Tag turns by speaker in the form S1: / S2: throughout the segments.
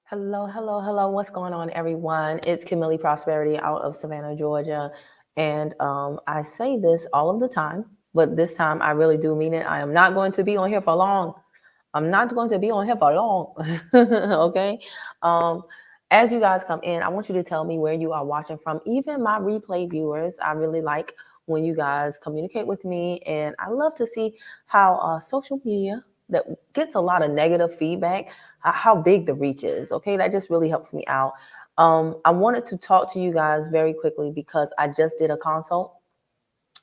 S1: Hello, hello, hello. What's going on, everyone? It's Camille Prosperity out of Savannah, Georgia. And I say this all of the time, but this time I really do mean it. I am not going to be on here for long. I'm not going to be on here for long. Okay. Um, as you guys come in, I want you to tell me where you are watching from. Even my replay viewers, I really like when you guys communicate with me. And I love to see how social media that gets a lot of negative feedback, how big the reach is. Okay. That just really helps me out. I wanted to talk to you guys very quickly because I just did a consult.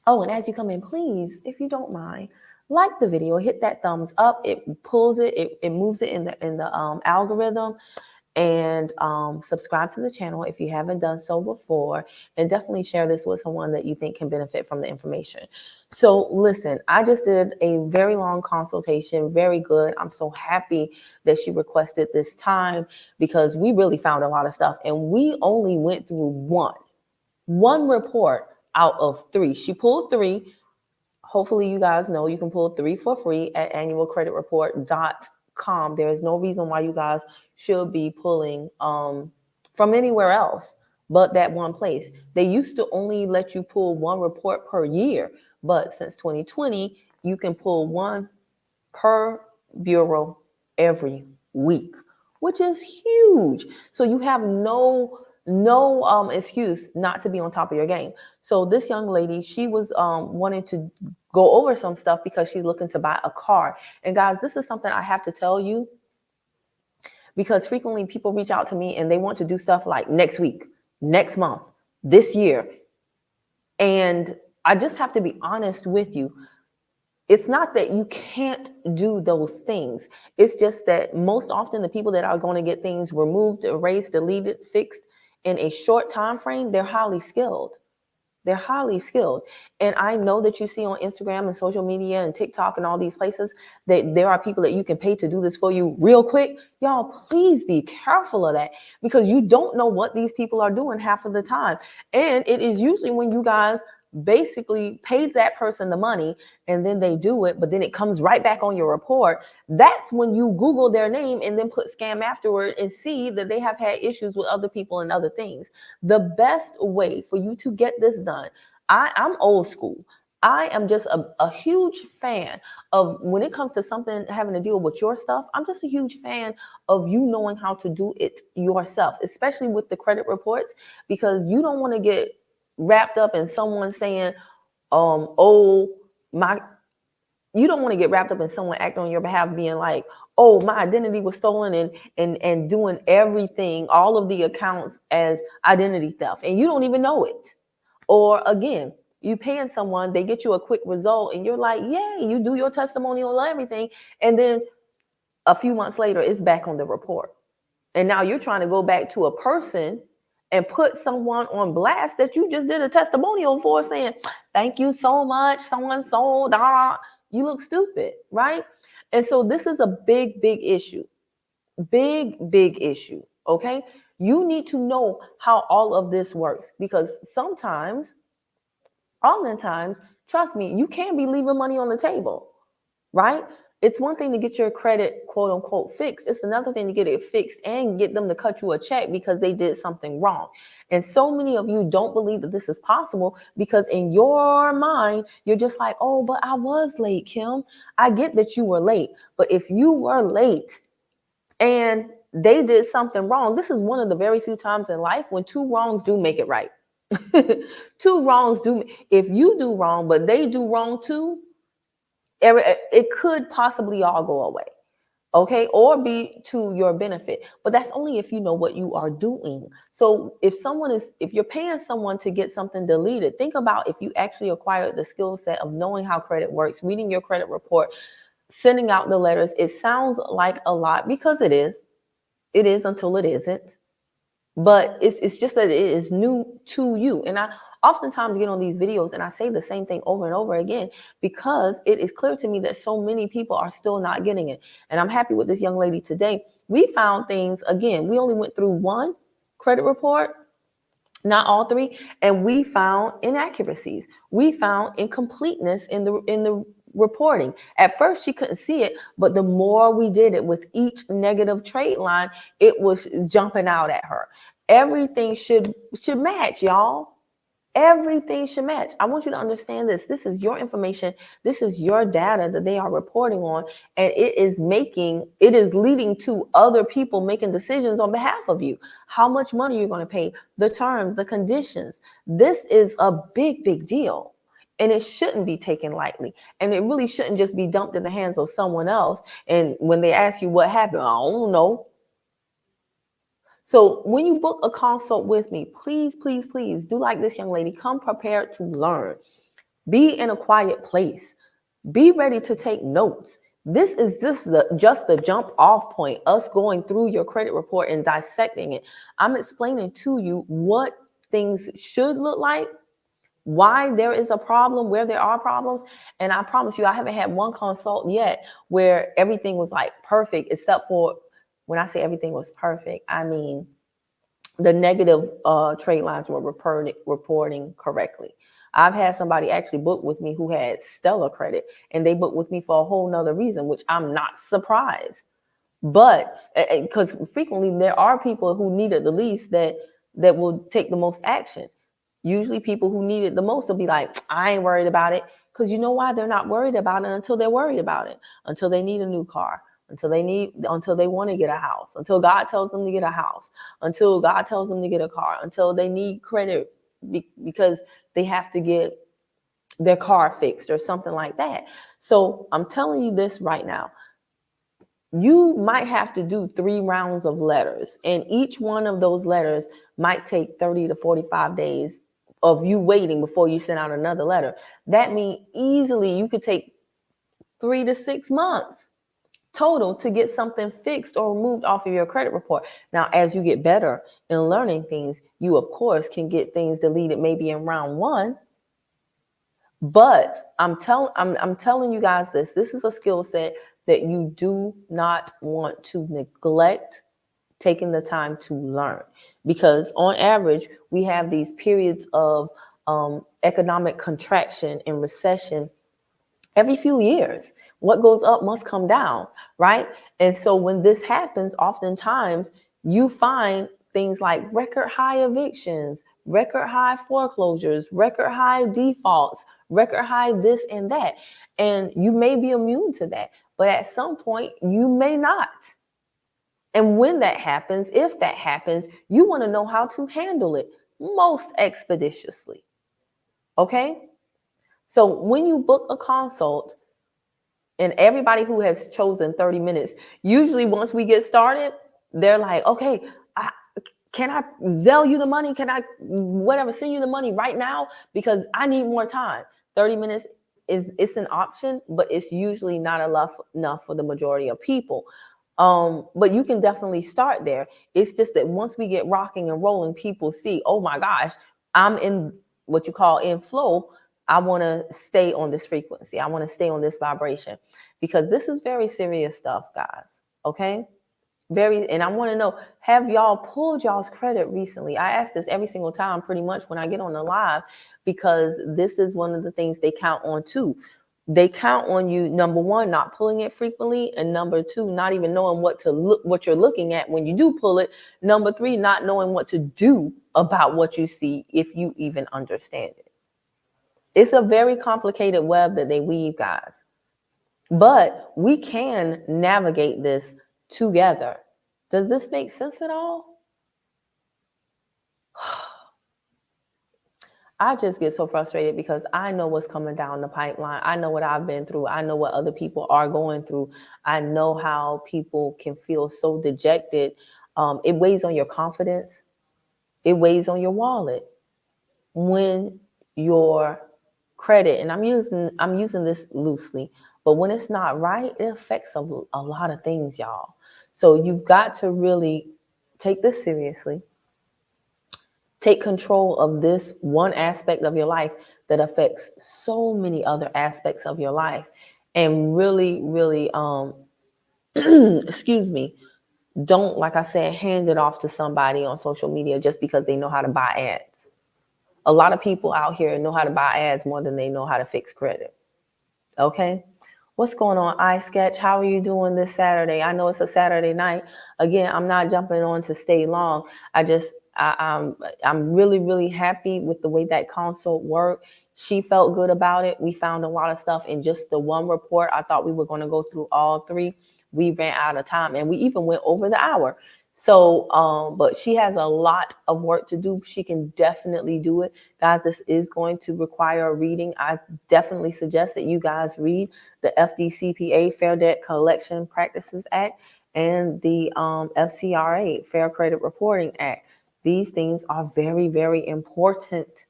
S1: Oh, and as you come in, please, if you don't mind, like the video, hit that thumbs up. It pulls it, it moves it in the algorithm, and subscribe to the channel if you haven't done so before, and definitely share this with someone that you think can benefit from the information. So listen, I just did a very long consultation, very good. I'm so happy that she requested this time because we really found a lot of stuff, and we only went through one report out of three. She pulled three. Hopefully, you guys know you can pull three for free at annualcreditreport.com. There is no reason why you guys should be pulling from anywhere else but that one place. They used to only let you pull one report per year, but since 2020, you can pull one per bureau every week, which is huge. So you have no excuse not to be on top of your game. So this young lady, she was wanting to go over some stuff because she's looking to buy a car. And guys, this is something I have to tell you because frequently people reach out to me and they want to do stuff like next week, next month, this year. And I just have to be honest with you. It's not that you can't do those things. It's just that most often the people that are going to get things removed, erased, deleted, fixed in a short time frame, they're highly skilled. They're highly skilled. And I know that you see on Instagram and social media and TikTok and all these places that there are people that you can pay to do this for you real quick. Y'all, please be careful of that because you don't know what these people are doing half of the time. And it is usually when you guys basically paid that person the money and then they do it, but then it comes right back on your report. That's when you Google their name and then put scam afterward and see that they have had issues with other people and other things. The best way for you to get this done, I'm old school. I am just a huge fan of when it comes to something having to deal with your stuff. I'm just a huge fan of you knowing how to do it yourself, especially with the credit reports, because you don't want to get wrapped up in someone saying, oh, my, you don't want to get wrapped up in someone acting on your behalf being like, oh, my identity was stolen, and doing everything, all of the accounts as identity theft, and you don't even know it. Or again, you paying someone, they get you a quick result and you're like, yay, you do your testimonial and everything, and then a few months later it's back on the report, and now you're trying to go back to a person and put someone on blast that you just did a testimonial for, saying, thank you so much, someone sold, you look stupid, right? And so this is a big issue. Big issue. Okay. You need to know how all of this works because sometimes, oftentimes, trust me, you can't be leaving money on the table, right? It's one thing to get your credit, quote unquote, fixed. It's another thing to get it fixed and get them to cut you a check because they did something wrong. And so many of you don't believe that this is possible because in your mind, you're just like, oh, but I was late, Kim. I get that you were late. But if you were late and they did something wrong, this is one of the very few times in life when two wrongs do make it right. Two wrongs do. If you do wrong, but they do wrong too, it could possibly all go away, okay, or be to your benefit, but that's only if you know what you are doing. So if you're paying someone to get something deleted, think about if you actually acquired the skill set of knowing how credit works, reading your credit report, sending out the letters. It sounds like a lot because it is until it isn't, but it's just that it is new to you. And I oftentimes get on these videos and I say the same thing over and over again because it is clear to me that so many people are still not getting it. And I'm happy with this young lady today. We found things, again, we only went through one credit report, not all three, and we found inaccuracies. We found incompleteness in the reporting. At first, she couldn't see it, but the more we did it with each negative trade line, it was jumping out at her. Everything should match, y'all. Everything should match. I want you to understand this. This is your information. This is your data that they are reporting on, and it is leading to other people making decisions on behalf of you. How much money you're going to pay, the terms, the conditions. This is a big, big deal. And it shouldn't be taken lightly. And it really shouldn't just be dumped in the hands of someone else. And when they ask you what happened, I don't know. So when you book a consult with me, please, please, please do like this young lady. Come prepared to learn. Be in a quiet place. Be ready to take notes. This is just the jump off point, us going through your credit report and dissecting it. I'm explaining to you what things should look like, why there is a problem, where there are problems. And I promise you, I haven't had one consult yet where everything was like perfect, except for when I say everything was perfect, I mean the negative trade lines were reporting correctly. I've had somebody actually book with me who had stellar credit, and they booked with me for a whole nother reason, which I'm not surprised. But because frequently there are people who need it the least that will take the most action. Usually people who need it the most will be like, I ain't worried about it. Because you know why? They're not worried about it until they're worried about it, until they need a new car, until they want to get a house, until God tells them to get a house, until God tells them to get a car, until they need credit because they have to get their car fixed or something like that. So I'm telling you this right now. You might have to do 3 rounds of letters, and each one of those letters might take 30 to 45 days of you waiting before you send out another letter. That means easily you could take 3 to 6 months total to get something fixed or removed off of your credit report. Now, as you get better in learning things, you of course can get things deleted maybe in round 1. But I'm telling you guys this. This is a skill set that you do not want to neglect taking the time to learn, because on average we have these periods of economic contraction and recession every few years. What goes up must come down, right? And so when this happens, oftentimes you find things like record high evictions, record high foreclosures, record high defaults, record high this and that. And you may be immune to that, but at some point you may not. And when that happens, if that happens, you want to know how to handle it most expeditiously. Okay? So when you book a consult, and everybody who has chosen 30 minutes, usually once we get started, they're like, okay, can I Zelle you the money? Can I send you the money right now? Because I need more time. 30 minutes it's an option, but it's usually not enough for the majority of people. But you can definitely start there. It's just that once we get rocking and rolling, people see, oh my gosh, I'm in what you call in flow. I want to stay on this frequency. I want to stay on this vibration, because this is very serious stuff, guys. Okay? And I want to know, have y'all pulled y'all's credit recently? I ask this every single time pretty much when I get on the live, because this is one of the things they count on too. They count on you, number 1, not pulling it frequently, and number 2, not even knowing what you're looking at when you do pull it. Number 3, not knowing what to do about what you see, if you even understand it. It's a very complicated web that they weave, guys. But we can navigate this together. Does this make sense at all? I just get so frustrated because I know what's coming down the pipeline. I know what I've been through. I know what other people are going through. I know how people can feel so dejected. It weighs on your confidence. It weighs on your wallet when your credit, and I'm using this loosely, but when it's not right, it affects a lot of things, y'all. So you've got to really take this seriously. Take control of this one aspect of your life that affects so many other aspects of your life, and really, really, excuse me, don't, like I said, hand it off to somebody on social media just because they know how to buy ads. A lot of people out here know how to buy ads more than they know how to fix credit. Okay. What's going on, iSketch? How are you doing this Saturday? I know it's a Saturday night. Again, I'm not jumping on to stay long. I'm really, really happy with the way that consult worked. She felt good about it. We found a lot of stuff in just the one report. I thought we were going to go through all three. We ran out of time and we even went over the hour. So, but she has a lot of work to do. She can definitely do it. Guys, this is going to require a reading. I definitely suggest that you guys read the FDCPA, Fair Debt Collection Practices Act, and the FCRA, Fair Credit Reporting Act. These things are very, very important.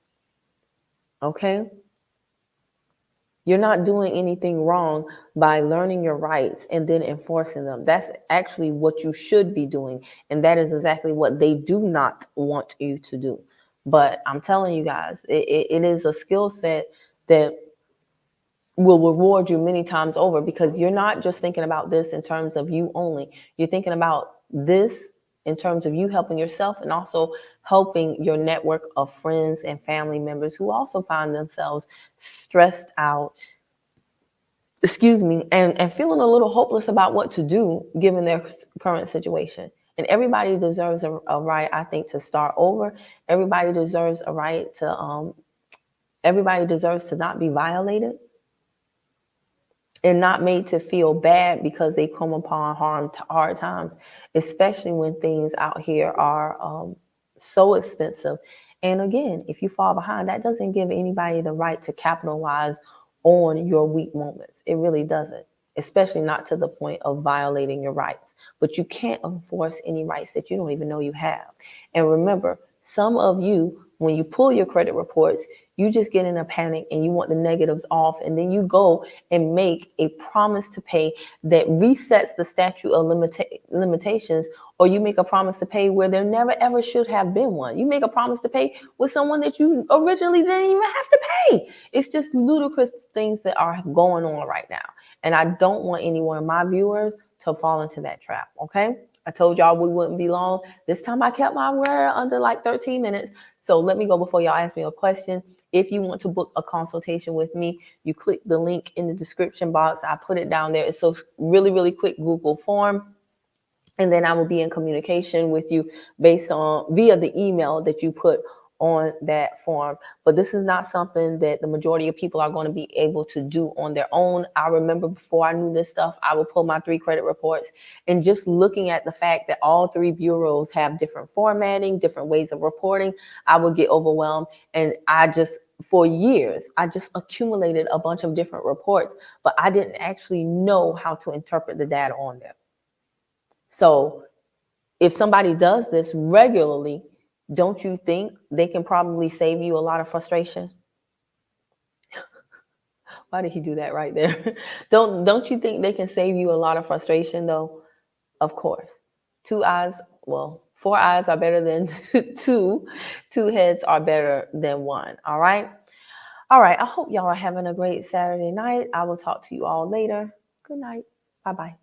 S1: Okay? You're not doing anything wrong by learning your rights and then enforcing them. That's actually what you should be doing. And that is exactly what they do not want you to do. But I'm telling you guys, it is a skill set that will reward you many times over, because you're not just thinking about this in terms of you only. You're thinking about this in terms of you helping yourself and also helping your network of friends and family members who also find themselves stressed out, and feeling a little hopeless about what to do given their current situation. And everybody deserves a right, I think, to start over. Everybody deserves a right to everybody deserves to not be violated and not made to feel bad because they come upon hard times, especially when things out here are so expensive. And again, if you fall behind, that doesn't give anybody the right to capitalize on your weak moments. It really doesn't, especially not to the point of violating your rights. But you can't enforce any rights that you don't even know you have. And remember, some of you, when you pull your credit reports, you just get in a panic and you want the negatives off, and then you go and make a promise to pay that resets the statute of limitations, or you make a promise to pay where there never ever should have been one. You make a promise to pay with someone that you originally didn't even have to pay. It's just ludicrous things that are going on right now. And I don't want any one of my viewers to fall into that trap, okay? I told y'all we wouldn't be long. This time I kept my word under like 13 minutes. So let me go before y'all ask me a question. If you want to book a consultation with me, you click the link in the description box. I put it down there. It's so really, really quick Google form. And then I will be in communication with you based on via the email that you put on that form. But this is not something that the majority of people are going to be able to do on their own. I remember before I knew this stuff, I would pull my 3 credit reports, and just looking at the fact that all 3 bureaus have different formatting, different ways of reporting, I would get overwhelmed. And for years, I just accumulated a bunch of different reports, but I didn't actually know how to interpret the data on them. So if somebody does this regularly, don't you think they can probably save you a lot of frustration? Why did he do that right there? Don't you think they can save you a lot of frustration though? Of course. 4 eyes are better than 2. 2 heads are better than 1. All right. All right. I hope y'all are having a great Saturday night. I will talk to you all later. Good night. Bye-bye.